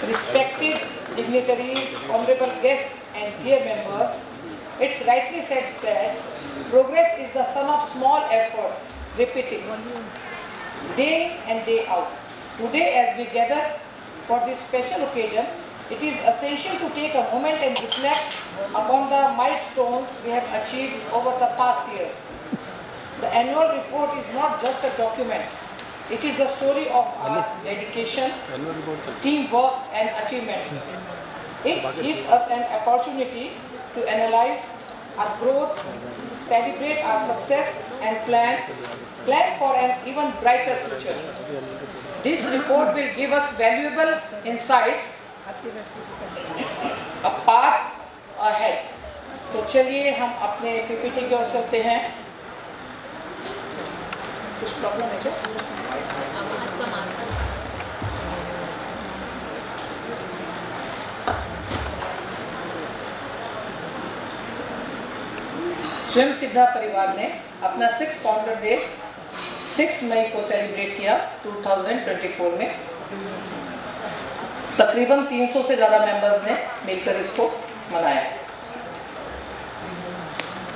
respected dignitaries, honorable guests and dear members, it's rightly said that progress is the sum of small efforts repeated day and day out. Today as we gather for this special occasion, it is essential to take a moment and reflect upon the milestones we have achieved over the past years. The annual report is not just a document. It is a story of our dedication, teamwork and achievements. It gives us an opportunity to analyze our growth, celebrate our success and plan for an even brighter future. This report will give us valuable insights, a path ahead. तो चलिए हम अपने PPT की ओर चलते हैं। कुछ problem है क्या? स्वयं सिद्धा परिवार ने अपना 6 फाउंडर डे 6 मई को सेलिब्रेट किया 2024 में। तकरीबन 300 से ज़्यादा मेंबर्स ने मिलकर इसको मनाया।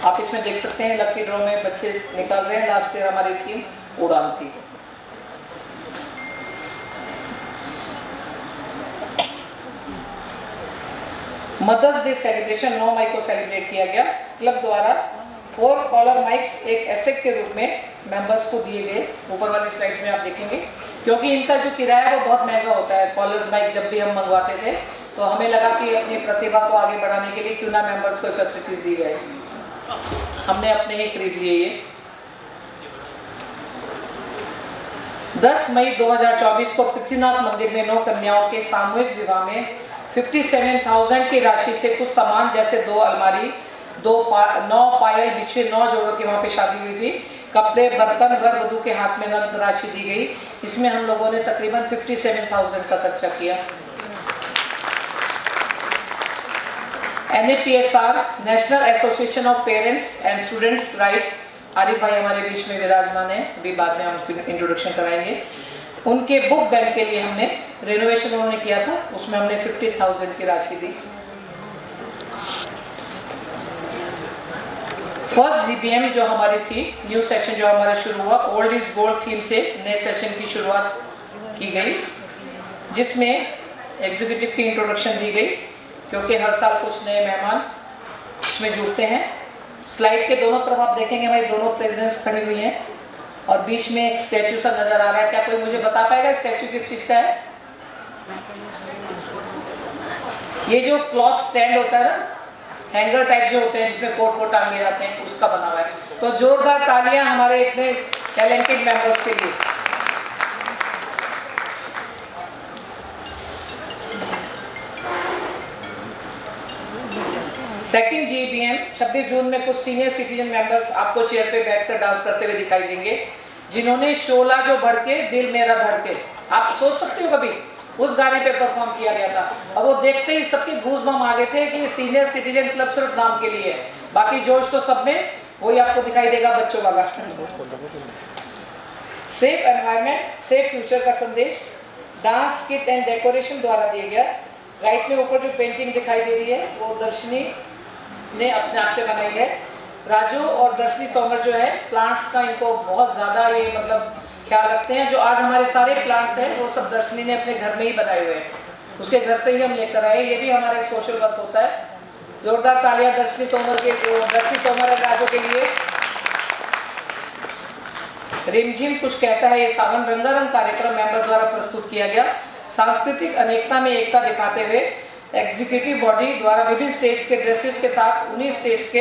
आप इसमें देख सकते हैं लकी ड्रॉ में बच्चे निकाल रहे हैं। लास्ट ईयर हमारी थीम उड़ान थी। मदर्स डे सेलिब्रेशन 9 मई को सेलिब्रेट किया गया। क्लब द्वारा 4 कॉलर माइक्स एक एसेट के रूप में मेंबर्स को दिए गए। ऊपर वाली स्लाइड्स में आप देखेंगे, क्योंकि इनका जो किराया है वो बहुत महंगा होता है। कॉलर्स माइक जब भी हम मंगवाते थे तो हमें लगा कि अपनी प्रतिभा को आगे बढ़ाने के लिए क्यों ना मेंबर्स को फैसिलिटीज दी जाए। हमने अपने ही खरीद लिए ये। 10 मई 2024 को पृथ्वीनाथ मंदिर में 9 कन्याओं के सामूहिक विवाह में 57,000 की राशि से कुछ सामान जैसे 2 अलमारी, 9 पायल बिछे 9 जोड़ों की वहाँ पे शादी हुई थी। कपड़े, बर्तन, वर वधू के हाथ में नगद राशि दी गई। इसमें हम लोगों ने तकरीबन 57,000 का खर्चा किया। NAPSR national association of parents and students right, Arif भाई हमारे बीच में विराजमान है, अभी बाद में हम इंट्रोडक्शन कराएंगे। उनके बुक बैंक के लिए हमने रेनोवेशन उन्होंने किया था, उसमें हमने 50,000 की राशि दी। फर्स्ट GBM जो हमारी थी, न्यू सेशन जो हमारा शुरू हुआ, ओल्ड इज गोल्ड थीम से नए सेशन की शुरुआत की गई, जिसमें एग्जीक्यूटिव की इंट्रोडक्शन दी गई, क्योंकि हर साल कुछ नए मेहमान इसमें जुड़ते हैं। स्लाइड के दोनों तरफ आप देखेंगे हमारी दोनों प्रेसिडेंट्स खड़ी हुई हैं और बीच में एक स्टैचू सा नजर आ रहा है। क्या कोई मुझे बता पाएगा स्टैचू किस चीज का है? ये जो क्लॉथ स्टैंड होता है ना, हैंगर टाइप जो होते हैं जिसमें कोट को टांगे जाते हैं, उसका बना हुआ है। तो जोरदार तालियां हमारे इतने टैलेंटेड मेंबर्स के लिए। सेकंड GBM 26 जून में कुछ सीनियर सिटीजन मेंबर्स आपको चेयर पे बैठकर डांस करते हुए दिखाई देंगे, जिन्होंने शोला जो बढ़ के दिल मेरा धड़के, आप सोच सकते हो कभी, उस गाने पे परफॉर्म किया गया था। और वो देखते ही सबके गूज़बम्प आ गए थे कि सीनियर सिटीजन क्लब सिर्फ नाम के लिए है, बाकी जोश तो सब में वही आपको दिखाई देगा बच्चों वाला। सेफ एनवायरनमेंट सेफ फ्यूचर का संदेश डांस किट एंड डेकोरेशन द्वारा दिया गया। राइट में ऊपर जो पेंटिंग दिखाई दे रही है वो दर्शनी ने अपने आप से बनाई है। राजू और दर्शनी तोमर जो है प्लांट्स का इनको बहुत ज़्यादा ये मतलब ख्याल रखते हैं। जो आज हमारे सारे प्लांट्स हैं वो सब दर्शनी ने अपने घर में ही बनाए हुए हैं, उसके घर से ही हम लेकर आए। ये भी हमारा एक सोशल वर्क होता है। जोरदार तालियां दर्शनी तोमर के, दर्शनी तोमर और राजू के लिए। रिमझिम कुछ कहता है ये सावन रंगारंग कार्यक्रम मेंबर द्वारा प्रस्तुत किया गया। सांस्कृतिक अनेकता में एकता दिखाते हुए एग्जीक्यूटिव बॉडी द्वारा विभिन्न स्टेट्स के ड्रेसेस के साथ 19 स्टेट्स के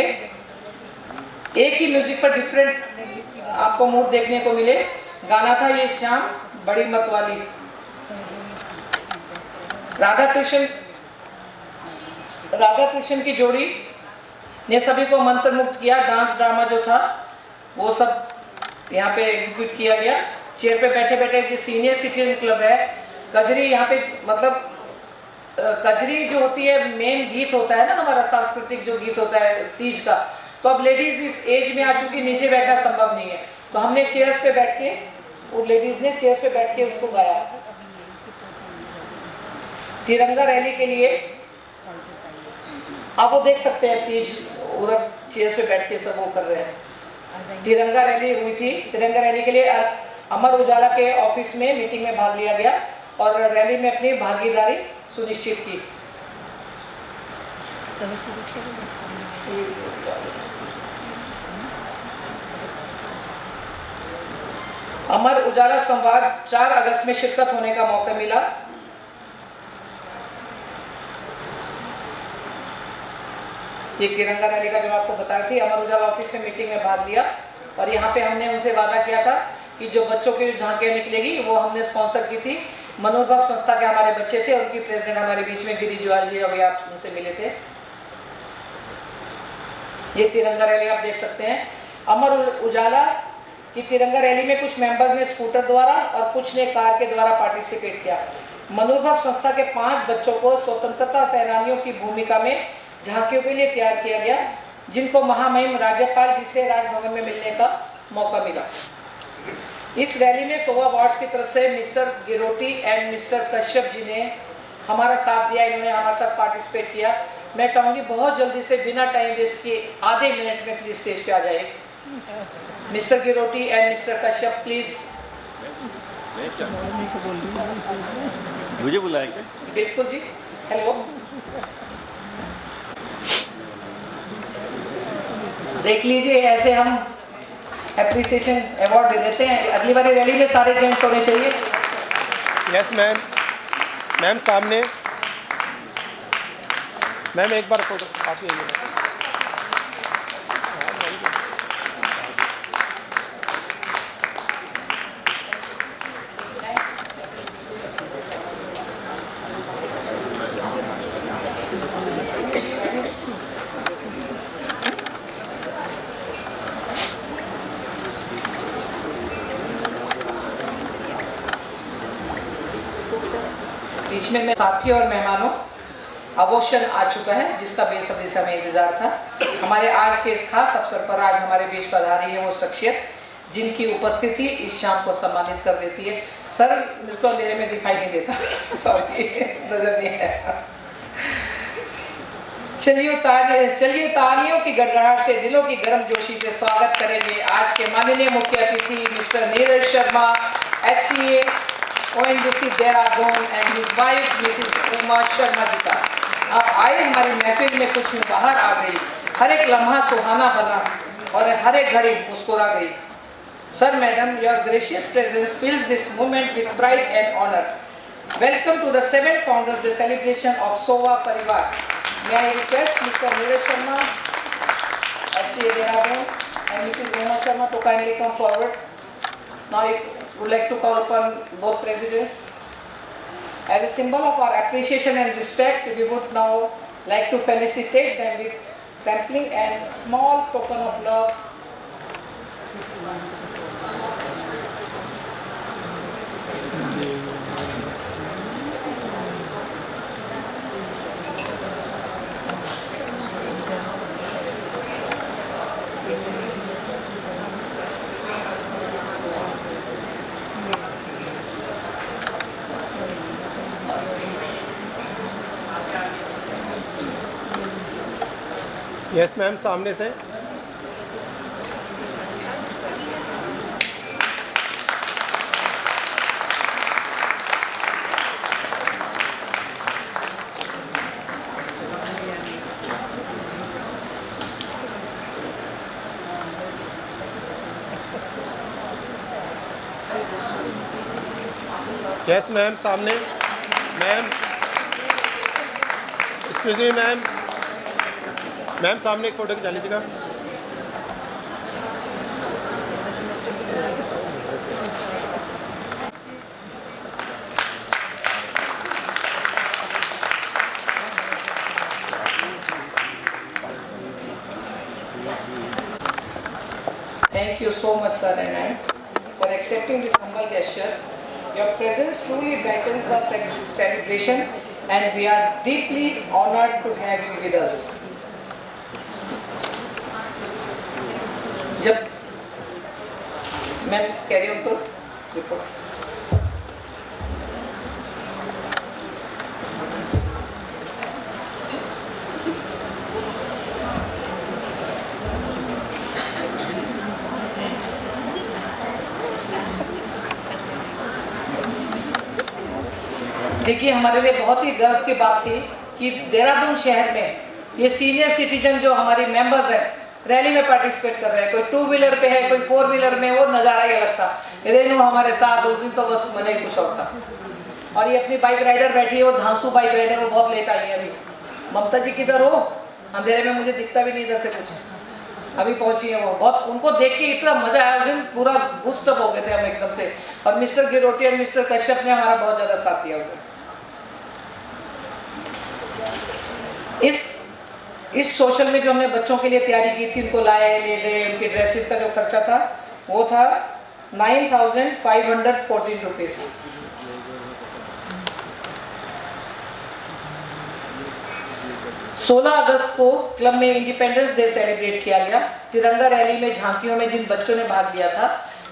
एक ही म्यूजिक पर डिफरेंट आपको मूड देखने को मिले। गाना था ये श्याम बड़ी मत वाली। राधा कृष्ण की जोड़ी ने सभी को मंत्रमुग्ध किया। डांस ड्रामा जो था वो सब यहाँ पे एग्जीक्यूट किया गया। चेयर पे बैठे बैठे सीनियर सिटीजन क्लब है कजरी, यहाँ पे मतलब कजरी जो होती है मेन गीत होता है ना हमारा सांस्कृतिक जो गीत होता है तीज का, तो अब लेडीज इस एज में आ चुकी, नीचे बैठना संभव नहीं है, तो हमने चेयर्स पे बैठ के, वो लेडीज ने चेयर्स पे बैठ के उसको गाया। तिरंगा रैली के लिए आप वो देख सकते हैं, प्लीज उधर चेयर्स पे बैठ के सब वो कर रहे हैं। तिरंगा रैली हुई थी। तिरंगा रैली के लिए अमर उजाला के ऑफिस में मीटिंग में भाग लिया गया और रैली में अपनी भागीदारी सुनिश्चित की। अमर उजाला संवाद 4 अगस्त में शिरकत होने का मौका मिला। ये तिरंगा रैली का जो मैं आपको बता रही थी, अमर उजाला ऑफिस में मीटिंग में भाग लिया और यहाँ पे हमने उनसे वादा किया था कि जो बच्चों की झांकियाँ निकलेगी वो हमने स्पॉन्सर की थी। मनोभाव संस्था के हमारे बच्चे थे, उनकी प्रेसिडेंट हमारे बीच में गिरी ज्वाल जी, अभी आप उनसे मिले थे। ये तिरंगा रैली आप देख सकते हैं। अमर उजाला की तिरंगा रैली में कुछ मेंबर्स ने स्कूटर द्वारा और कुछ ने कार के द्वारा पार्टिसिपेट किया। मनोभाव संस्था के 5 बच्चों को स्वतंत्रता सेनानियों की भूमिका में झांकियों के लिए तैयार किया गया, जिनको महामहिम राज्यपाल जी से राजभवन में मिलने का मौका मिला। इस रैली में सोवा वार्ड्स की तरफ से mister Giroti and Mr Kashyap ji ने हमारा साथ दिया, इन्होंने हमारे साथ पार्टिसिपेट किया। मैं चाहूँगी बहुत जल्दी से बिना टाइम वेस्ट किए आधे मिनट में प्लीज स्टेज पे आ जाए। Mr Giroti and Mr Kashyap please. मुझे बुलाया क्या? बिल्कुल जी, हेलो। देख लीजिए, ऐसे हम एप्रिसिएशन अवार्ड दे देते हैं। अगली बार रैली में सारे जेंट्स होने चाहिए। Yes ma'am. मैम सामने। मैम एक बार फोटो आप आइए। बीच में मैं साथियों और मेहमानों, अवोशन आ चुका है जिसका बेसब्री से हमें इंतजार था। हमारे आज के इस खास अवसर पर आज हमारे बीच पधारी है वो शख्सियत जिनकी उपस्थिति इस शाम को सम्मानित कर देती है। सर मुझको अंधेरे में दिखाई नहीं देता, सॉरी नजर नहीं है। चलिए तालियों की गड़गड़ाहट से, दिलों की गर्मजोशी से स्वागत करेंगे आज के माननीय मुख्य अतिथि Mr Neeraj Sharma, SCA ONGC Dehradun and his wife Mrs Uma Sharma ji का। आप आए हमारी महफिल में, कुछ बाहर आ गई, हर एक लम्हा सुहाना बना और हर एक घड़ी मुस्कुरा गई। Sir madam, your gracious presence fills this moment with pride and honor. Welcome to the 7th Founders Day celebration of SOVA Parivar. May I request Mr. Neeraj Sharma, SCA Dehradun, and Mrs. Uma Sharma to kindly come forward. Now I would like to call upon both presidents. As a symbol of our appreciation and respect, we would now like to felicitate them with sampling and small token of love. Yes ma'am, सामने से। Yes ma'am, सामने। Ma'am excuse me ma'am, ma'am सामने एक photo खिंचा लीजिएगा। Thank you so much, sir and ma'am, for accepting this humble gesture. Your presence truly brightens the celebration, and we are deeply honored to have you with us. जब मैं carry on करूं report देखिए, हमारे लिए बहुत ही गर्व की बात थी कि देहरादून शहर में ये सीनियर सिटीजन जो हमारी मेंबर्स हैं रैली में पार्टिसिपेट कर रहे हैं। कोई 2 व्हीलर पे है, कोई 4 व्हीलर में, वो नज़ारा ही अलग था। रेनू हमारे साथ, उस दिन तो बस मजा ही कुछ और था। और ये अपनी बाइक राइडर बैठी है, वो धांसू बाइक राइडर, वो बहुत लेट आई है अभी। ममता जी किधर हो? अंधेरे में मुझे दिखता भी नहीं इधर से कुछ, अभी पहुंची है वो। बहुत उनको देख के इतना मजा आया उस दिन, पूरा बूस्ट अप हो गए थे हम एकदम से। और मिस्टर गिरोटी और मिस्टर कश्यप ने हमारा बहुत ज़्यादा साथ दिया उस दिन। इस सोशल में जो हमने बच्चों के लिए तैयारी की थी, उनको लाए ले गए, उनके ड्रेसेस का जो खर्चा था वो था 9,514 रुपीज़। सोलह अगस्त को क्लब में इंडिपेंडेंस डे सेलिब्रेट किया गया। तिरंगा रैली में झांकियों में जिन बच्चों ने भाग लिया था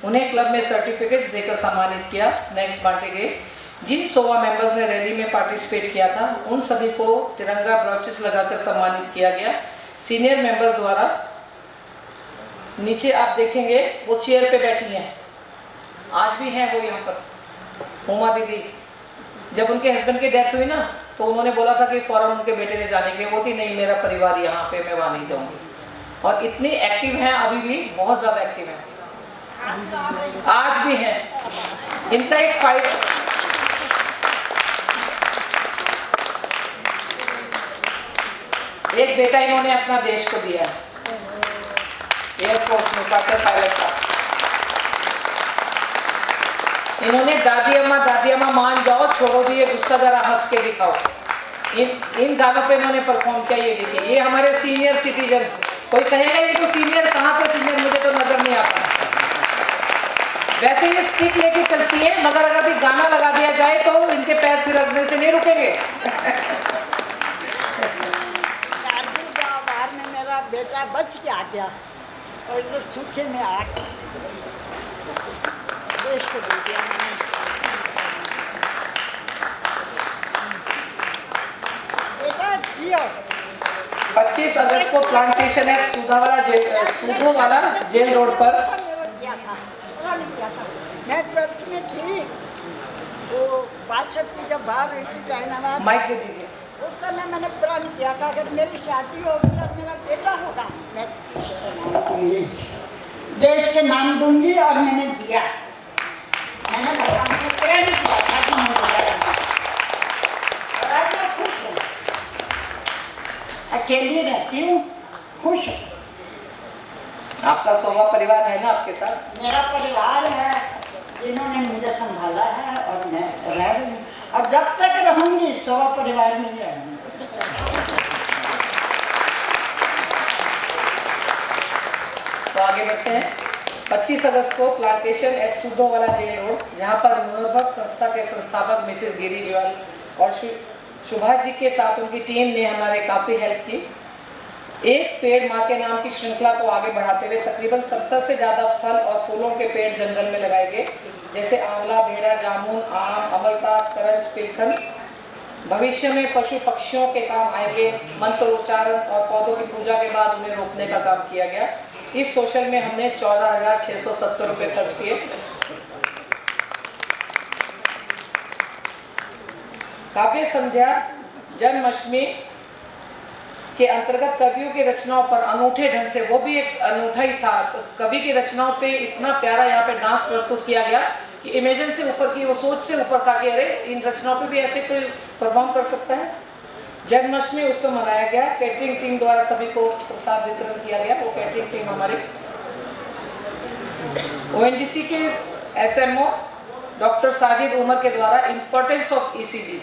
उन्हें क्लब में सर्टिफिकेट्स देकर सम्मानित किया, स्नैक्स बांटे गए। जिन 100 मेंबर्स ने रैली में पार्टिसिपेट किया था उन सभी को तिरंगा ब्रॉचेस लगाकर सम्मानित किया गया। सीनियर मेंबर्स द्वारा, नीचे आप देखेंगे वो चेयर पे बैठी हैं, आज भी हैं वो यहाँ पर। उमा दीदी, जब उनके हस्बैंड की डेथ हुई ना तो उन्होंने बोला था कि फौरन उनके बेटे ने जाने के लिए, वो थी नहीं मेरा परिवार यहाँ पे, मैं वहाँ नहीं जाऊँगी। और इतनी एक्टिव हैं, अभी भी बहुत ज़्यादा एक्टिव हैं, आज भी हैं। इनका एक फाइट, एक बेटा इन्होंने अपना देश को दिया है, एयरफोर्स में फाइटर पायलट का। इन्होंने दादी अम्मा मान जाओ, छोड़ो भी ये गुस्सा, जरा हंस के दिखाओ। इन गानों पे इन्होंने परफॉर्म किया। ये देखिए, ये हमारे सीनियर सिटीजन। कोई कहेगा इनको सीनियर, कहाँ से सीनियर, मुझे तो नजर नहीं आता। वैसे ये स्टिक लेके चलती है, मगर अगर भी गाना लगा दिया जाए तो इनके पैर थिरकने से नहीं रुकेंगे। में मेरा बेटा बच के आ गया और इधर सूखे में आ देश को दे दिया मैंने। बेटा जियो। 25 अगस्त को प्लांटेशन है सूधो वाला जेल रोड पर। मैं 12th में थी, वो 62 की जब बाहर हुई थी चाइना, माइक दे दीजिए। उस समय मैंने प्रण किया था अगर मेरी शादी होगी और मेरा बेटा होगा मैं देश के नाम दूंगी, और मैंने दिया। मैंने भगवान से प्रण किया था कि मैं बेटा, और आज मैं खुश हूँ। अकेली रहती हूँ, खुश हूँ। आपका सोवा परिवार है ना आपके साथ? मेरा परिवार है जिन्होंने मुझे संभाला है, और मैं रह रही हूँ, और जब तक रहूंगी 100 परिवार में ही रहूंगी। तो आगे बढ़ते हैं। 25 अगस्त को प्लांटेशन एट सूधो वाला जेल रोड, जहां पर मनोरभव संस्था के संस्थापक मिसेस गिरी ज्वाल और सुभाष जी के साथ उनकी टीम ने हमारे काफ़ी हेल्प की। एक पेड़ माँ के नाम की श्रृंखला को आगे बढ़ाते हुए तकरीबन 70 से ज़्यादा फल और फूलों के पेड़ जंगल में लगाए गए, जैसे आंवला, बेड़ा, जामुन, आम, अमलतास, करंज, पिलखन। भविष्य में पशु पक्षियों के काम आएंगे। मंत्रोच्चारण और पौधों की पूजा के बाद उन्हें रोपने का काम किया गया। इस सोशल में हमने 14,670 रुपये खर्च किए। काव्य संध्या जन्माष्टमी के अंतर्गत कवियों की रचनाओं पर अनूठे ढंग से, वो भी एक अनूठा ही था, कवि की रचनाओं पे इतना प्यारा यहाँ पे डांस प्रस्तुत किया गया कि इमेजिन से ऊपर की, वो सोच से ऊपर था कि अरे इन रचनाओं पे भी ऐसे कोई परफॉर्म कर सकता है। जन्माष्टमी उत्सव मनाया गया। कैटरिंग टीम द्वारा सभी को प्रसाद वितरण किया गया। वो कैटरिंग टीम हमारे ONGC के SMO डॉक्टर साजिद उमर के द्वारा इम्पोर्टेंस ऑफ ECG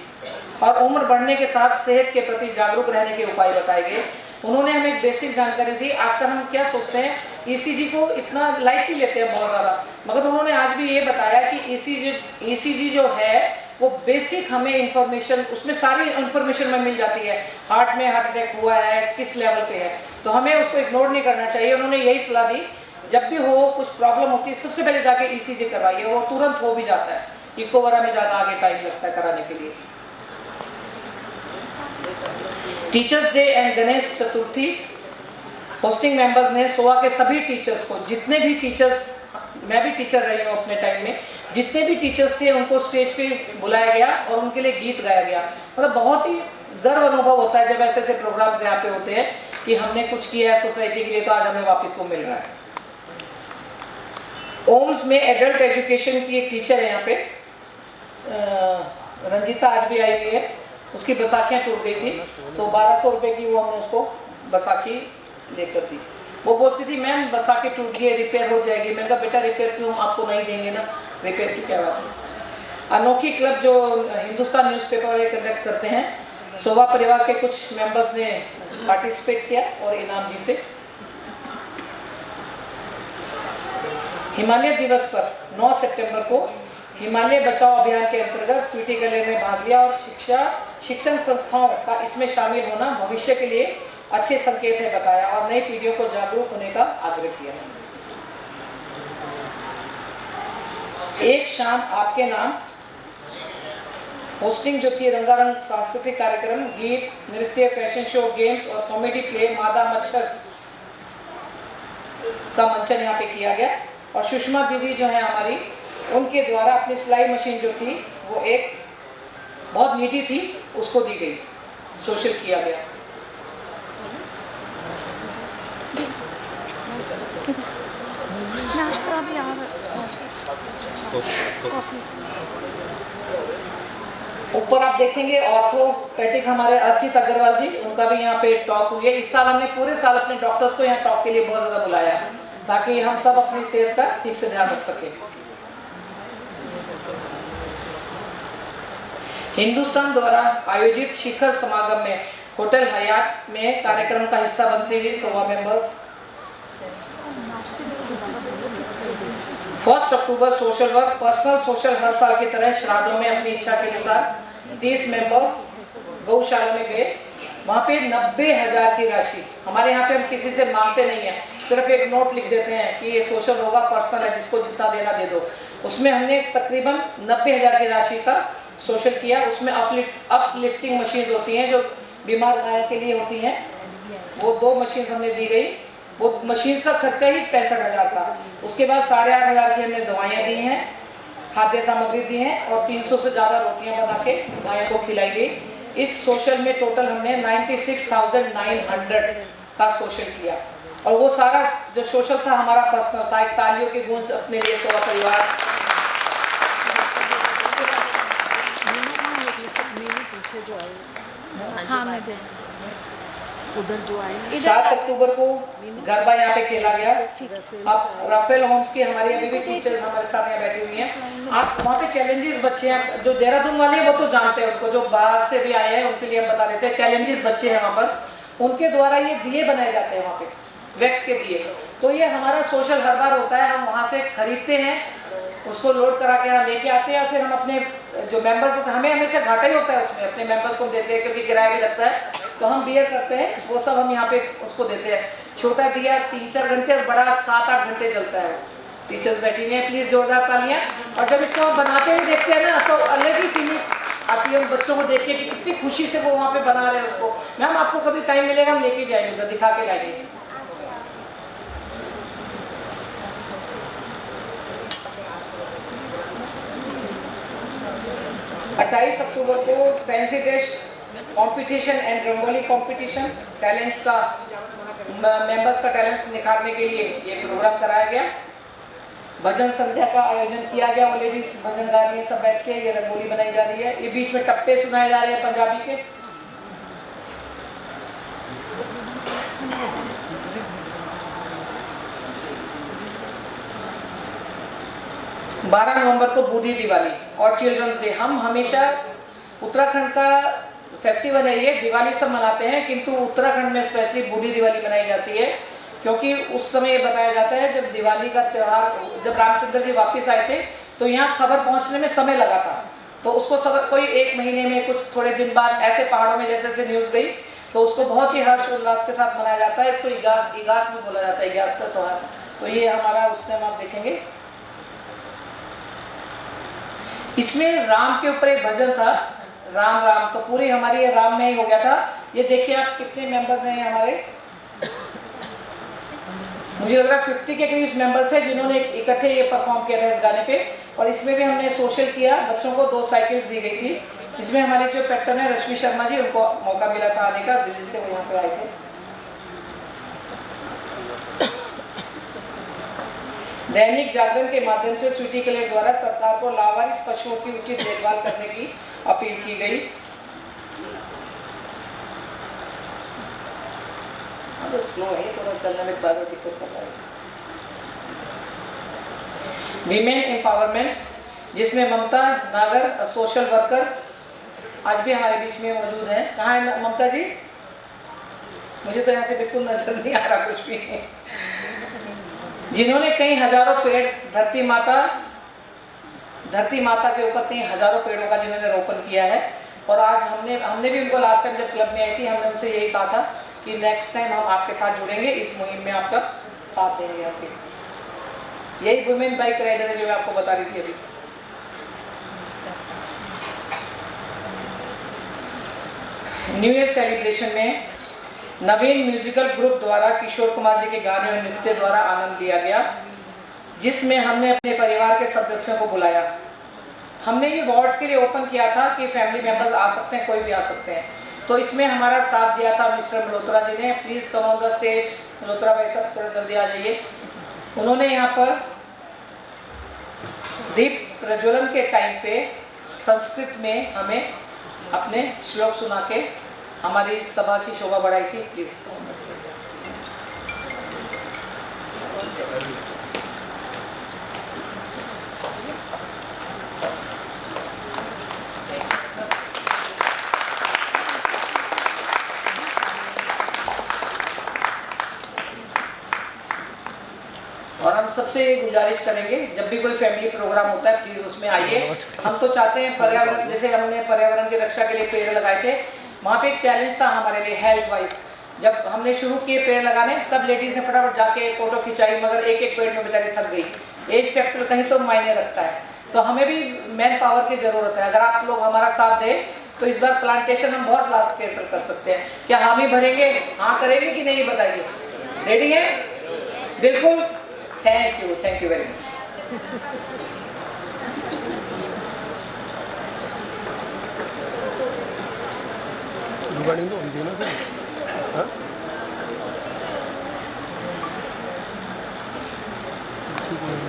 और उम्र बढ़ने के साथ सेहत के प्रति जागरूक रहने के उपाय बताए गए। उन्होंने हमें एक बेसिक जानकारी दी। आजकल हम क्या सोचते हैं, ECG को इतना लाइटली लेते हैं बहुत ज़्यादा, मगर उन्होंने आज भी ये बताया कि ECG जो है वो बेसिक हमें इंफॉर्मेशन, उसमें सारी इंफॉर्मेशन में मिल जाती है। हार्ट में हार्ट अटैक हुआ है, किस लेवल पे है, तो हमें उसको इग्नोर नहीं करना चाहिए। उन्होंने यही सलाह दी, जब भी हो कुछ प्रॉब्लम होती है सबसे पहले जाके ECG करवाइए, वो तुरंत हो भी जाता है। इको वगैरह में ज़्यादा आगे टाइम लगता है कराने के लिए। Teachers day and Ganesh Chaturthi, hosting members ने सोवा के सभी टीचर्स को, जितने भी टीचर्स, मैं भी टीचर रही हूँ अपने टाइम में, जितने भी टीचर्स थे उनको स्टेज पे बुलाया गया और उनके लिए गीत गाया गया। मतलब बहुत ही गर्व अनुभव होता है जब ऐसे ऐसे प्रोग्राम्स यहाँ पे होते हैं कि हमने कुछ किया है सोसाइटी के लिए, तो आज हमें वापस वो मिल रहा है। ओम्स में एडल्ट एजुकेशन की एक टीचर है यहाँ पे, रंजीता, आज भी आई हुई है। उसकी बैसाखियाँ टूट गई थी तो 1200 रुपये की वो हमने उसको बैसाखी लेकर दी। वो बोलती थी मैम बैसाखी टूट गई, रिपेयर हो जाएगी। मैंने कहा बेटा रिपेयर क्यों, हम आपको नहीं देंगे ना, रिपेयर की क्या बात है। अनोखी क्लब जो हिंदुस्तान न्यूज़पेपर वाले कंडक्ट करते हैं, शोभा परिवार के कुछ मेंबर्स ने पार्टिसिपेट किया और इनाम जीते। हिमालय दिवस पर 9 सितंबर को हिमालय बचाओ अभियान के अंतर्गत स्वीटी गले ने भाग लिया और शिक्षण संस्थाओं का इसमें शामिल होना भविष्य के लिए अच्छे संकेत है बताया और नई पीढ़ियों को जागरूक होने का आग्रह किया। एक शाम आपके नाम होस्टिंग जो थी, रंगारंग सांस्कृतिक कार्यक्रम, गीत, नृत्य, फैशन शो, गेम्स और कॉमेडी प्ले मादा मच्छर का मंचन यहाँ पे किया गया। और सुषमा दीदी जो है हमारी, उनके द्वारा अपनी सिलाई मशीन जो थी वो एक बहुत नीडी थी, उसको दी गई, सोशल किया गया। नाश्ता भी आ ऊपर आप देखेंगे ऑर्थोपेडिक हमारे अर्चित अग्रवाल जी, उनका भी यहाँ पे टॉक हुई है। इस साल हमने पूरे साल अपने डॉक्टर्स को यहाँ टॉक के लिए बहुत ज़्यादा बुलाया है ताकि हम सब अपनी सेहत का ठीक से ध्यान रख सकें। हिंदुस्तान द्वारा आयोजित शिखर समागम में होटल हयात में कार्यक्रम का हिस्सा बनते हुए शोभा मेंबर्स 1 अक्टूबर सोशल वर्क, पर्सनल सोशल हर साल की तरह श्राद्धों में अपनी इच्छा के अनुसार 30 मेंबर्स गौशाला में गए। वहाँ पे 90,000 की राशि, हमारे यहाँ पे हम किसी से मांगते नहीं हैं, सिर्फ एक नोट लिख देते हैं कि ये सोशल होगा, पर्सनल है, जिसको जितना देना दे दो। उसमें हमने तकरीबन 90,000 की राशि का सोशल किया। उसमें अपलिफ्टिंग मशीन होती हैं जो बीमार गायों के लिए होती हैं, वो 2 मशीन हमने दी गई। वो मशीन का खर्चा ही 65,000 था। उसके बाद 8,500 की हमने दवाइयाँ दी हैं, खाद्य सामग्री दी हैं और 300 से ज़्यादा रोटियाँ बना के गायों को खिलाई गई। इस सोशल में टोटल हमने 96,900 का सोशल किया और वो सारा जो सोशल था हमारा पर्सनल था। एक तालियों की गूंज अपने लिए शोभा परिवार। हाँ मैं उधर जो आए 7 अक्टूबर को गरबा यहाँ पे खेला गया। अब राफेल होम्स की हमारी अभी भी टीचर्स हमारे साथ यहाँ बैठी हुई हैं। आप वहाँ पे चैलेंजेस बच्चे हैं, जो देहरादून वाले हैं वो तो जानते हैं उनको, जो बाहर से भी आए हैं उनके लिए हम बता देते हैं। चैलेंजेस बच्चे हैं वहाँ पर, उनके द्वारा ये दिए बनाए जाते हैं वहाँ पे, वैक्स के दिए। तो ये हमारा सोशल हर बार होता है, हम वहाँ से खरीदते हैं, उसको लोड करा के यहाँ लेके आते हैं और फिर हम अपने जो मेंबर्स होते हैं, हमें हमेशा घाटा ही होता है उसमें, अपने मेंबर्स को देते हैं क्योंकि किराया भी लगता है, तो हम बियर करते हैं, वो सब हम यहाँ पे उसको देते हैं। छोटा दिया 3-4 घंटे और बड़ा 7-8 घंटे चलता है। टीचर्स बैठी हुई हैं, प्लीज़ जोरदार तालियां। और जब इसको हम बनाते हुए देखते हैं ना तो अलग ही फीलिंग आती है उन बच्चों को देख के कि कितनी खुशी से वो वहाँ पे बना रहे हैं उसको। मैम आपको कभी टाइम मिलेगा हम लेके जाएंगे, तो दिखा के लाएंगे। अट्ठाईस अक्टूबर को fancy dress competition and rangoli competition, talents का मेंबर्स का टैलेंट्स निखारने के लिए ये प्रोग्राम कराया गया। भजन संध्या का आयोजन किया गया, वो लेडीज भजन गा रही है सब बैठ के, ये रंगोली बनाई जा रही है, ये बीच में टप्पे सुनाए जा रहे हैं पंजाबी के। बारह नवंबर को बूढ़ी दिवाली और चिल्ड्रंस डे। हम हमेशा उत्तराखंड का फेस्टिवल है ये, दिवाली सब मनाते हैं किंतु उत्तराखंड में स्पेशली बूढ़ी दिवाली मनाई जाती है क्योंकि उस समय ये बताया जाता है जब दिवाली का त्यौहार, जब रामचंद्र जी वापस आए थे तो यहाँ खबर पहुँचने में समय लगा था, तो उसको सब कोई 1 महीने में कुछ थोड़े दिन बाद ऐसे पहाड़ों में जैसे जैसे न्यूज़ गई तो उसको बहुत ही हर्ष उल्लास के साथ मनाया जाता है। इसको इगास भी बोला जाता है, इगास का त्यौहार। तो ये हमारा उस टाइम आप देखेंगे। इसमें राम के ऊपर एक भजन था, राम राम, तो पूरी हमारी ये राम में ही हो गया था। ये देखिए आप कितने मेंबर्स हैं हमारे, मुझे लग रहा है 50 के करीब मेंबर्स थे जिन्होंने इकट्ठे ये परफॉर्म किया था इस गाने पे। और इसमें भी हमने सोशल किया। बच्चों को 2 साइकिल्स दी गई थी। इसमें हमारे जो पैटर्न है रश्मि शर्मा जी, उनको मौका मिला था आने का, दिल्ली से वो यहाँ पे आए थे। दैनिक जागरण के माध्यम से स्वीटी क्लेर द्वारा सरकार को लावारिस पशुओं की उचित देखभाल करने की अपील की गई। स्लो है, थोड़ा चलने में बार दिक्कत कर रहा है। विमेन एम्पावरमेंट, जिसमें ममता नागर सोशल वर्कर आज भी हमारे बीच में मौजूद हैं। कहाँ है ममता जी? मुझे तो यहाँ से बिल्कुल नजर नहीं आ रहा कुछ भी। जिन्होंने कई हजारों पेड़ धरती माता के ऊपर कई हजारों पेड़ों का जिन्होंने रोपण किया है। और आज हमने भी उनको लास्ट टाइम जब क्लब में आई थी, हमने उनसे यही कहा था कि नेक्स्ट टाइम हम आपके साथ जुड़ेंगे, इस मुहिम में आपका साथ देंगे आपके। यही वुमेन बाइक राइडर है जो मैं आपको बता रही थी अभी। न्यू ईयर सेलिब्रेशन में नवीन म्यूजिकल ग्रुप द्वारा किशोर कुमार जी के गाने और नृत्य द्वारा आनंद लिया गया, जिसमें हमने अपने परिवार के सदस्यों को बुलाया। हमने ये वार्ड्स के लिए ओपन किया था कि फैमिली मेंबर्स आ सकते हैं, कोई भी आ सकते हैं। तो इसमें हमारा साथ दिया था मिस्टर मल्होत्रा जी ने। Please come on the stage. Malhotra भाई साहब थोड़ा जल्दी आ जाइए। उन्होंने यहाँ पर दीप प्रज्वलन के टाइम पे संस्कृत में हमें अपने श्लोक सुना के हमारी सभा की शोभा बढ़ाई थी। प्लीज़। और हम सबसे गुजारिश करेंगे, जब भी कोई फैमिली प्रोग्राम होता है प्लीज़ उसमें आइए। हम तो चाहते हैं पर्यावरण, जैसे हमने पर्यावरण की रक्षा के लिए पेड़ लगाए थे, वहाँ पे एक चैलेंज था हमारे लिए हेल्थ वाइज। जब हमने शुरू किए पेड़ लगाने, सब लेडीज़ ने फटाफट जाके फ़ोटो खिंचाई, मगर एक एक पेड़ में बेचारी थक गई। एज फैक्टर कहीं तो मायने रखता है, तो हमें भी मैन पावर की ज़रूरत है। अगर आप लोग हमारा साथ दें तो इस बार प्लांटेशन हम बहुत लार्ज स्केल पर कर सकते हैं। क्या हामी भरेंगे? हाँ करेंगे कि नहीं बताइए? रेडी है? बिल्कुल। Thank you very much. regarding the Undina thing. Huh?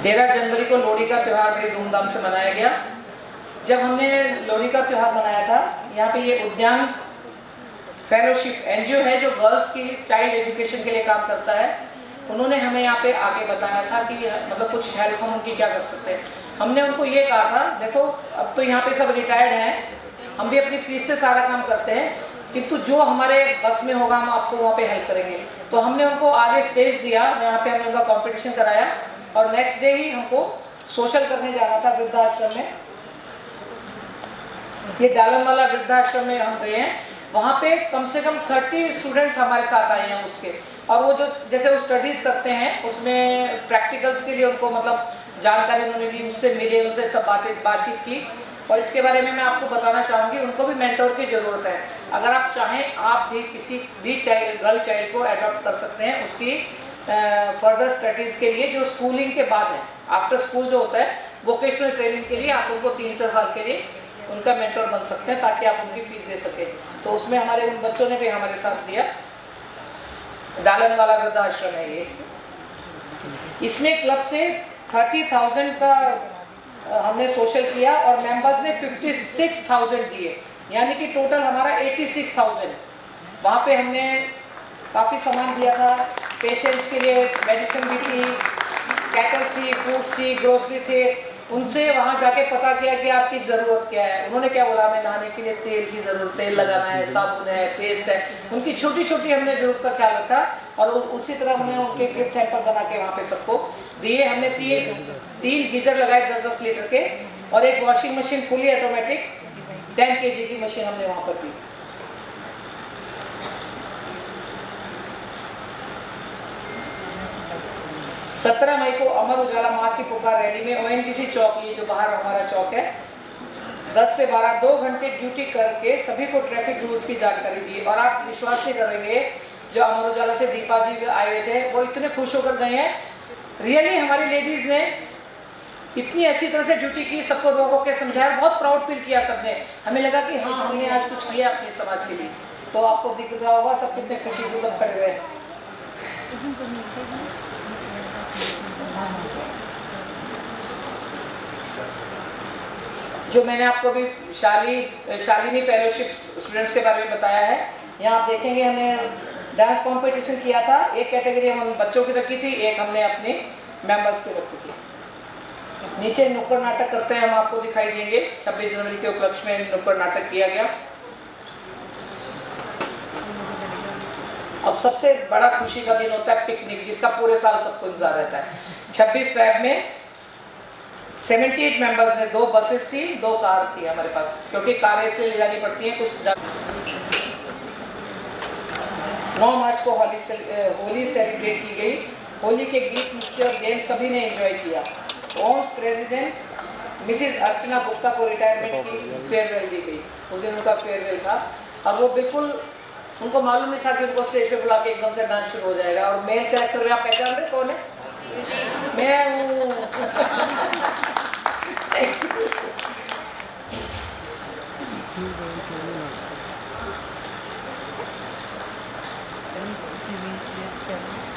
13 जनवरी को लोहड़ी का त्यौहार बड़ी धूमधाम से मनाया गया। जब हमने लोहड़ी का त्यौहार मनाया था, यहाँ पे ये उद्यान फेलोशिप एनजीओ है जो गर्ल्स की चाइल्ड एजुकेशन के लिए काम करता है। उन्होंने हमें यहाँ पे आके बताया था कि मतलब कुछ हेल्प हम उनकी क्या कर सकते हैं। हमने उनको ये कहा था, देखो अब तो यहाँ पे सब रिटायर्ड हैं, हम भी अपनी फीस से सारा काम करते हैं, किंतु जो हमारे बस में होगा हम आपको वहाँ पे हेल्प करेंगे। तो हमने उनको आगे स्टेज दिया, यहाँ पे हमने उनका कंपटीशन कराया और नेक्स्ट डे ही हमको सोशल करने जाना था वृद्धाश्रम में। ये डालमवाला वृद्धाश्रम में हम गए हैं, वहाँ पे कम से कम 30 स्टूडेंट्स हमारे साथ आए हैं उसके। और वो जो जैसे वो स्टडीज़ करते हैं उसमें प्रैक्टिकल्स के लिए उनको मतलब जानकारी उन्होंने दी, उससे मिले, उनसे सब बातचीत की। और इसके बारे में मैं आपको बताना चाहूँगी, उनको भी मेंटोर की ज़रूरत है। अगर आप चाहें आप भी किसी भी गर्ल चाइल्ड को एडॉप्ट कर सकते हैं उसकी फर्दर स्टडीज़ के लिए, जो स्कूलिंग के बाद है। आफ्टर स्कूल जो होता है वोकेशनल ट्रेनिंग के लिए आप उनको 3 से 4 साल के लिए उनका मेंटोर बन सकते हैं ताकि आप उनकी फीस दे सकें। तो उसमें हमारे उन बच्चों ने भी हमारे साथ दिया। डालनवाला वृद्धाश्रम है ये। इसमें क्लब से 30,000 का हमने सोशल किया और मेंबर्स ने 56,000 दिए, यानी कि टोटल हमारा 86,000। वहाँ पे हमने काफ़ी सामान दिया था, पेशेंट्स के लिए मेडिसिन भी थी, कैटल्स थी, फ्रूट्स थी, ग्रोसरी थे। उनसे वहाँ जाके पता किया कि आपकी ज़रूरत क्या है। उन्होंने क्या बोला, हमें नहाने के लिए तेल की ज़रूरत, तेल लगाना है, साबुन है, पेस्ट है। उनकी छोटी छोटी हमने ज़रूरत का ख्याल रखा और उसी तरह हमने उनके गिफ्ट हैम्पर बना के वहाँ पे सबको दिए। हमने 3 गीज़र लगाए 10-10 लीटर के और एक washing machine fully automatic 10 kg की मशीन हमने वहाँ पर दी। सत्रह मई को अमर उजाला माँ की पुकार रैली में ONGC चौक, ये जो बाहर हमारा चौक है, 10 से 12 2 घंटे ड्यूटी करके सभी को ट्रैफिक रूल्स की जानकारी दी। और आप विश्वास नहीं करेंगे, जो अमर उजाला से दीपा जी आए हुए थे वो इतने खुश होकर गए हैं। रियली हमारी लेडीज़ ने इतनी अच्छी तरह से ड्यूटी की, सबको रो के समझाया, बहुत प्राउड फील किया सबने। हमें लगा कि हाँ हमने आज कुछ किया अपने समाज के लिए। तो आपको दिख रहा होगा सब कितने खुशी से खड़े हुए हैं। जो मैंने आपको अभी शालिनी फेलोशिप स्टूडेंट्स के बारे में बताया है, यहाँ आप देखेंगे हमने डांस कंपटीशन किया था। एक कैटेगरी हम बच्चों की रखी थी, एक हमने अपने मेंबर्स की रखी थी। नीचे नुक्कड़ नाटक करते हैं, हम आपको दिखाई देंगे। 26 जनवरी के उपलक्ष्य में नुक्कड़ नाटक किया गया। अब सबसे बड़ा खुशी का दिन होता है पिकनिक, जिसका पूरे साल सबको इंतजार रहता है। 26 फरवरी में 78 मेंबर्स ने, 2 बसेस थी, 2 कार थी हमारे पास, क्योंकि कारें इसलिए ले जानी पड़ती हैं कुछ। 9 मार्च को होली सेलिब्रेट की गई। होली के गीत, नृत्य और गेम सभी ने एंजॉय किया। और प्रेसिडेंट मिसिज अर्चना गुप्ता को रिटायरमेंट की फेयरवेल दी गई। उस दिन उनका फेयरवेल था और वो बिल्कुल, उनको मालूम नहीं था कि उनको स्टेज पे बुला के एकदम से डांस शुरू हो जाएगा। और मेन कैरेक्टर आप पहचान रहे कौन है? मैं हूँ।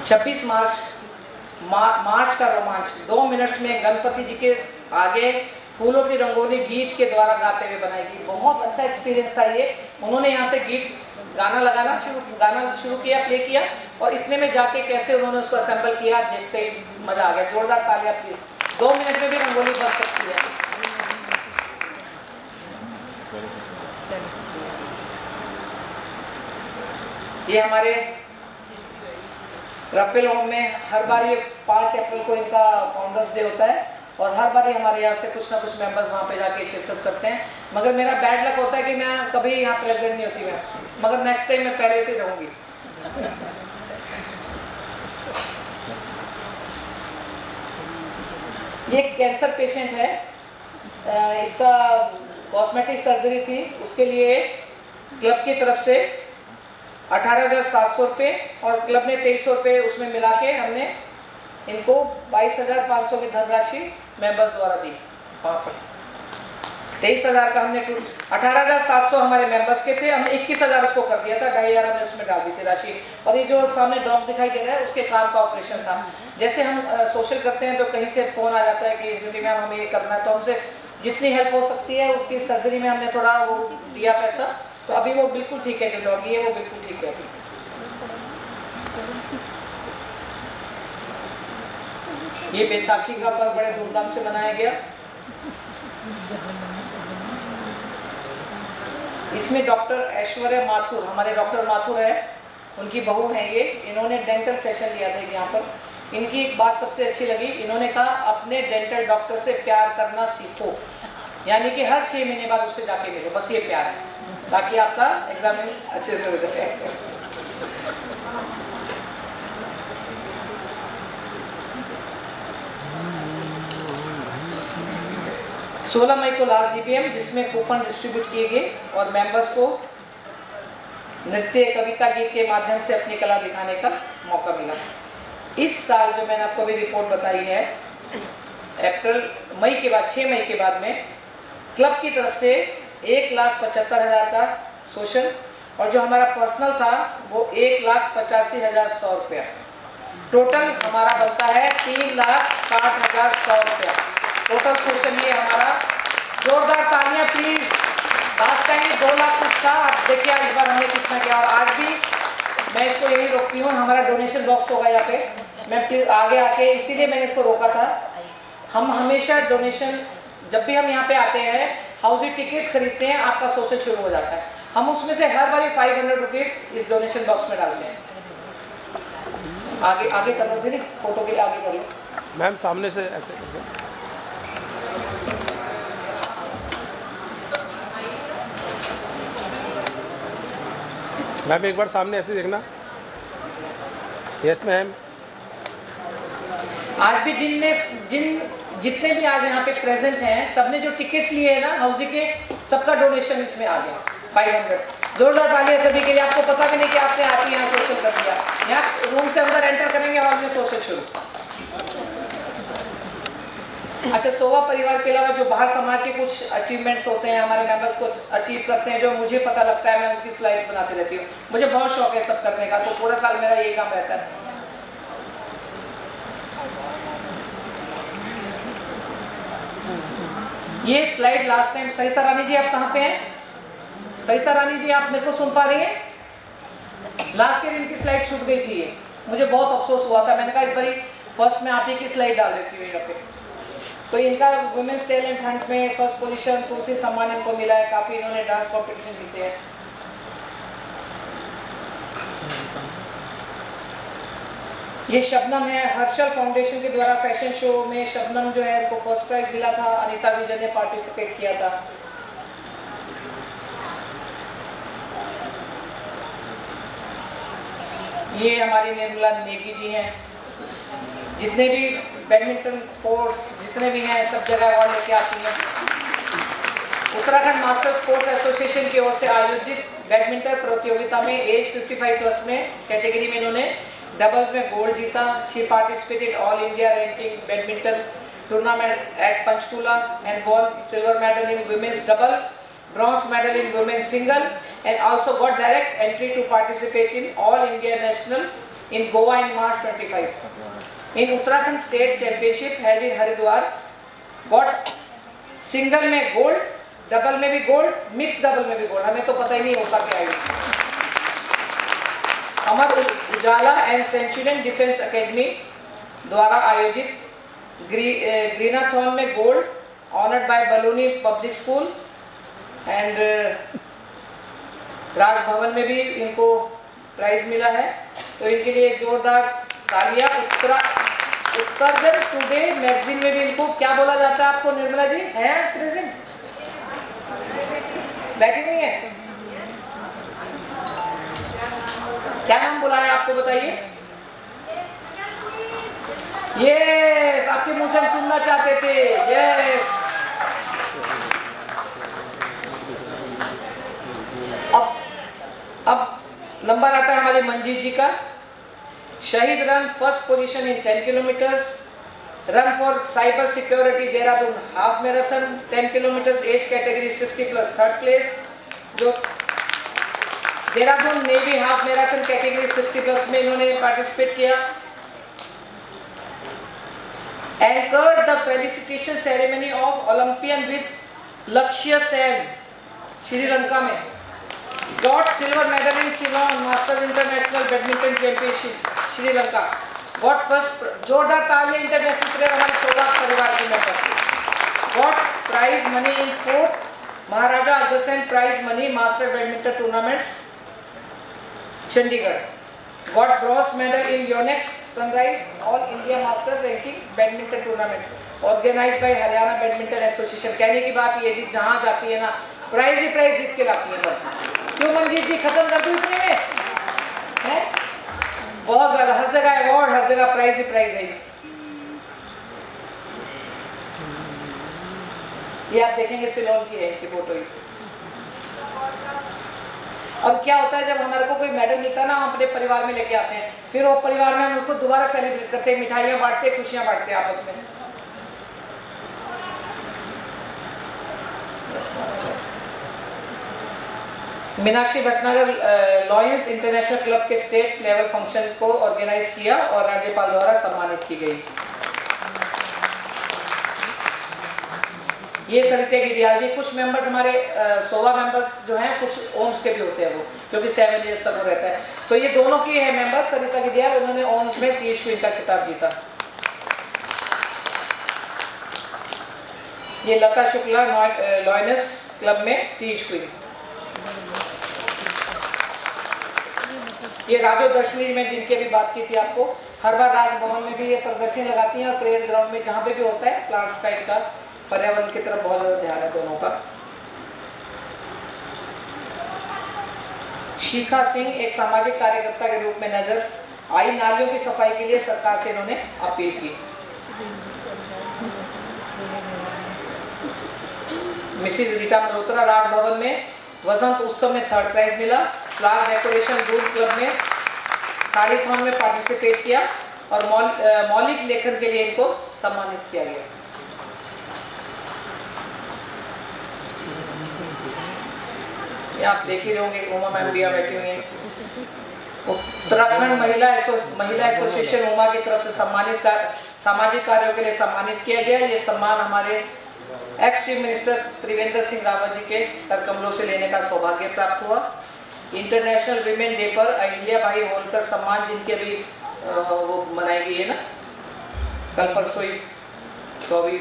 26 मार्च का रोमांच। 2 मिनट्स में गणपति जी के आगे फूलों की रंगोली गीत के द्वारा गाते हुए बनाएगी। बहुत अच्छा एक्सपीरियंस था ये। उन्होंने यहाँ से गाना शुरू किया, प्ले किया, और इतने में जाके कैसे उन्होंने उसको असेंबल किया, देखते ही मजा आ गया। जोरदार तालियां प्लीज। 2 मिनट में भी रंगोली बन सकती है। ये हमारे राफेल होम में हर बार ये 5 अप्रैल को इनका फाउंडर्स डे होता है, और हर बार हमारे यहाँ से कुछ ना कुछ मेंबर्स वहाँ पे जाके शिरकत करते हैं। मगर मेरा बैड लक होता है कि मैं कभी यहाँ प्रेजेंट नहीं होती मैं, मगर नेक्स्ट टाइम मैं पहले से रहूँगी। ये कैंसर पेशेंट है, इसका कॉस्मेटिक सर्जरी थी, उसके लिए क्लब की तरफ से 18,700 रुपये और क्लब ने 2300 रुपये उसमें मिला के हमने इनको 22,500 की धनराशि मेंबर्स द्वारा दी। वहाँ पर 23,000 का हमने, 18,700 हमारे मेंबर्स के थे, हमने 21,000 उसको कर दिया था, 2,500 हमने उसमें डाल दी थी राशि। और ये जो सामने डॉग दिखाई दे रहा है उसके कान का ऑपरेशन था। जैसे हम सोशल करते हैं तो कहीं से फ़ोन आ जाता है कि ज्योति मैम हमें ये करना है, तो हमसे जितनी हेल्प हो सकती है उसकी सर्जरी में हमने थोड़ा वो दिया पैसा। तो अभी वो बिल्कुल ठीक है, जो डॉगी है वो बिल्कुल ठीक है अभी। ये बैसाखी का पर्व बड़े धूमधाम से मनाया गया। इसमें डॉक्टर ऐश्वर्या माथुर, हमारे डॉक्टर माथुर है, उनकी बहू है ये। इन्होंने डेंटल सेशन लिया था यहाँ पर। इनकी एक बात सबसे अच्छी लगी, इन्होंने कहा अपने डेंटल डॉक्टर से प्यार करना सीखो, यानी कि हर 6 महीने बाद उससे जाके मिलो, बस ये प्यार है, ताकि आपका एग्जामिन अच्छे से हो जाए। 16 मई को लास्ट जीपीएम, जिसमें कूपन डिस्ट्रीब्यूट किए गए और मेंबर्स को नृत्य, कविता, गीत के माध्यम से अपनी कला दिखाने का मौका मिला। इस साल जो मैंने आपको अभी रिपोर्ट बताई है, मई के बाद 6 मई के बाद में क्लब की तरफ से 1,75,000 का सोशल, और जो हमारा पर्सनल था वो 1,85,100 रुपया। टोटल हमारा बनता है 3,60,100 रुपया टोटल सोशल। ये हमारा, जोरदार तालियां प्लीज। लास्ट टाइम 2 लाख कुछ था, आप देखिए इस बार हमने कितना किया। और आज भी मैं इसको यही रोकती हूँ, हमारा डोनेशन बॉक्स होगा यहाँ पे, मैं प्लीज आगे आके, इसीलिए मैंने इसको रोका था। हम हमेशा डोनेशन, जब भी हम यहाँ पे आते हैं, हाउसी टिकट्स खरीदते हैं, आपका सोशल शुरू हो जाता है। हम उसमें से हर बार 500 रुपीज़ इस डोनेशन बॉक्स में डालते हैं। आगे कर लो दीदी, फोटो के लिए आगे कर लो मैम, सामने से ऐसे कर दो। मैम एक बार सामने ऐसे देखना। Yes ma'am. आज भी जितने भी आज यहाँ पे प्रेजेंट हैं, सबने जो टिकट्स लिए हैं ना हाउसी के, सबका डोनेशन इसमें आ गया 500। जोरदार तालियां सभी के लिए। आपको पता भी नहीं कि आपने आके यहाँ सोशल कर दिया। यहाँ रूम से अंदर एंटर करेंगे और हमने सोशल शुरू। अच्छा, अच्छा, सोवा परिवार के अलावा जो बाहर समाज के कुछ अचीवमेंट्स होते हैं, हमारे मेंबर्स को अचीव करते हैं, जो मुझे पता लगता है, मैं उनकी स्लाइड्स बनाती रहती हूँ। मुझे बहुत शौक है सब करने का, तो पूरा साल मेरा यही काम रहता है। ये स्लाइड लास्ट टाइम, सरिता रानी जी आप कहाँ पे हैं? सरिता रानी जी आप मेरे को सुन पा रही हैं? लास्ट ईयर इनकी स्लाइड छूट गई थी, ये मुझे बहुत अफसोस हुआ था। मैंने कहा इस बारी फर्स्ट में आप ही की स्लाइड डाल देती हूँ यहाँ पे। तो इनका वुमेन्स टैलेंट हंट में फर्स्ट पोजीशन, तुलसी सम्मान इनको मिला है। काफ़ी इन्होंने डांस कॉम्पिटिशन जीते हैं। ये शबनम है, हर्षल फाउंडेशन के द्वारा फैशन शो में शबनम जो है उनको फर्स्ट प्राइज मिला था। अनीता विजय ने पार्टिसिपेट किया था। ये हमारी निर्मला नेगी जी हैं। जितने भी बैडमिंटन स्पोर्ट्स जितने भी हैं सब जगह अवार्ड लेके आती हैं। उत्तराखंड मास्टर स्पोर्ट्स एसोसिएशन की ओर से आयोजित बैडमिंटन प्रतियोगिता में एज 55 प्लस में कैटेगरी में इन्होंने डबल्स में गोल्ड जीता। She participated all India ranking badminton tournament at Panchkula and won silver medal in women's double, bronze medal in women's single, and also got direct entry to participate in All India National in Goa in March 25. In Uttarakhand State Championship held in Haridwar, got single में gold, double में भी gold, mixed double में भी gold। हमें तो पता ही नहीं होता क्या है। Amar Ujala and Centurion defence academy द्वारा आयोजित ग्रीनाथॉन में gold, honoured bye Baluni public school and Raj Bhavan में भी इनको प्राइज मिला है। तो इनके लिए जोरदार तालियां। उत्तरजन टुडे मैगजीन में भी इनको क्या बोला जाता है आपको निर्मला जी? हैं प्रेजेंट? बैठी नहीं है? क्या नाम बुलाया आपको बताइए? यस, आपके मुंह से हम सुनना चाहते थे। यस। अब नंबर आता है हमारे मंजीत जी का। शहीद run first position in 10 kilometres, run for cyber security Dehradun half marathon 10 kilometres age category 60 plus third place. जो Dehradun navy half marathon category 60 plus में इन्होंने पार्टिसिपेट किया। Anchored the felicitation ceremony of Olympian with Lakshya Sen Sri Lanka में। Got silver medal in Ceylon Masters International Badminton Championship Sri Lanka. Got first, जोरदार तालियां international player हमारे सौगात परिवार के member. Got prize money in 4th Maharaja Agrasen prize money master badminton tournaments Chandigarh. Got bronze medal in Yonex Sunrise All India Master Ranking Badminton Tournament organized by Haryana badminton association. कहने की बात ये जी जहाँ जाती है ना प्राइज ही प्राइज जीत के लाती है बस। क्यों मंजीत जी खत्म कर दूं इतने में? है बहुत ज्यादा, हर जगह अवार्ड, हर जगह प्राइज ही प्राइज है। ये आप देखेंगे सिलोन की है इनकी फोटो ही। और क्या होता है जब हमारे को कोई मेडल मिलता है ना, हम अपने परिवार में लेके आते हैं, फिर वो परिवार में हम उसको दोबारा सेलिब्रेट करते हैं, मिठाइयाँ बांटते हैं, खुशियाँ बांटते हैं आपस में। Meenakshi Bhatnagar lions international club के स्टेट लेवल फंक्शन को ऑर्गेनाइज किया और राज्यपाल द्वारा सम्मानित की गई। ये सरिता गिरियाल जी। कुछ मेंबर्स हमारे सोवा मेंबर्स जो हैं कुछ ओम्स के भी होते हैं वो, क्योंकि 7 इयर्स तक वो रहता है। तो ये दोनों की है मेंबर्स। सरिता गिरियाल उन्होंने ओम्स में 30 क्वीन का खिताब जीता। ये लता शुक्ला लॉयंस क्लब में 30 क्वीन। ये राजो दर्शनी में जिनके भी बात की थी आपको, हर बार राजभवन में भी ये प्रदर्शनी लगाती हैं और परेड ग्राउंड में जहाँ पे भी होता है प्लांट्स का इनका पर्यावरण की तरफ बहुत ज़्यादा ध्यान है दोनों का। शिखा सिंह एक सामाजिक कार्यकर्ता के रूप में नजर आई। नालियों की सफाई के लिए सरकार से इन्होंने अपील की। मिसिज रीटा मल्होत्रा राजभवन में वसंत उत्सव में 3rd प्राइज मिला। फ्लावर डेकोरेशन दूर क्लब में साड़ी थॉन में पार्टिसिपेट किया और मौलिक लेखन के लिए इनको सम्मानित किया गया। ये आप देख ही होंगे, उमा मैम भी यहाँ बैठी हुई हैं। उत्तराखंड महिला एसोसिएशन उमा की तरफ से सामाजिक कार्यों के लिए सम्मानित किया गया। ये सम्मान हमारे ex chief minister Trivendra Singh Rawat ji के कर कमलों से लेने का सौभाग्य प्राप्त हुआ। इंटरनेशनल विमेन डे पर अहिल्या भाई होलकर सम्मान, जिनके भी वो मनाई गई है ना कल परसों ही, तो अभी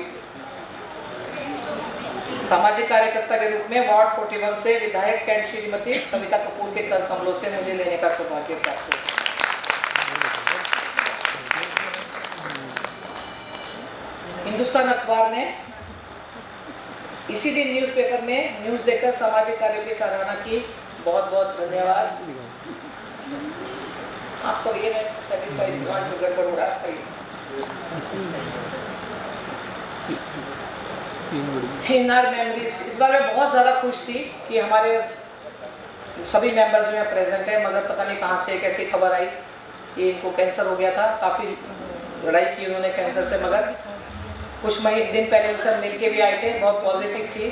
सामाजिक कार्यकर्ता के रूप में वार्ड 41 से विधायक कैंट श्रीमती कविता कपूर के कर कमलों से मुझे लेने का सौभाग्य प्राप्त हुआ। हिंदुस्तान अखबार ने इसी दिन न्यूज़पेपर में न्यूज़ देकर सामाजिक कार्यों की सराहना की। बहुत बहुत धन्यवाद। आप कभी मैं सेटिस्फाइड गड़बड़ हो रहा है। इन आवर मेमोरीज, इस बार मैं बहुत ज़्यादा खुश थी कि हमारे सभी मेंबर जो है प्रेजेंट है, मगर पता नहीं कहाँ से कैसी खबर आई कि इनको कैंसर हो गया था। काफ़ी लड़ाई की उन्होंने कैंसर से, मगर कुछ दिन पहले उनसे मिल के भी आए थे, बहुत पॉजिटिव थी।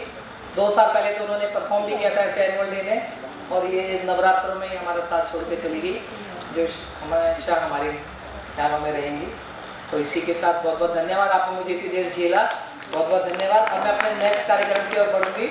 2 साल पहले तो उन्होंने परफॉर्म भी किया था ऐसे एनुअल डे में, और ये नवरात्रों में ही हमारा साथ छोड़ के चली गई, जो हमेशा हमारे ख्यालों में रहेंगी। तो इसी के साथ बहुत बहुत धन्यवाद। आपने मुझे इतनी देर झेला, बहुत बहुत धन्यवाद। अब मैं अपने नेक्स्ट कार्यक्रम की ओर बढ़ूंगी।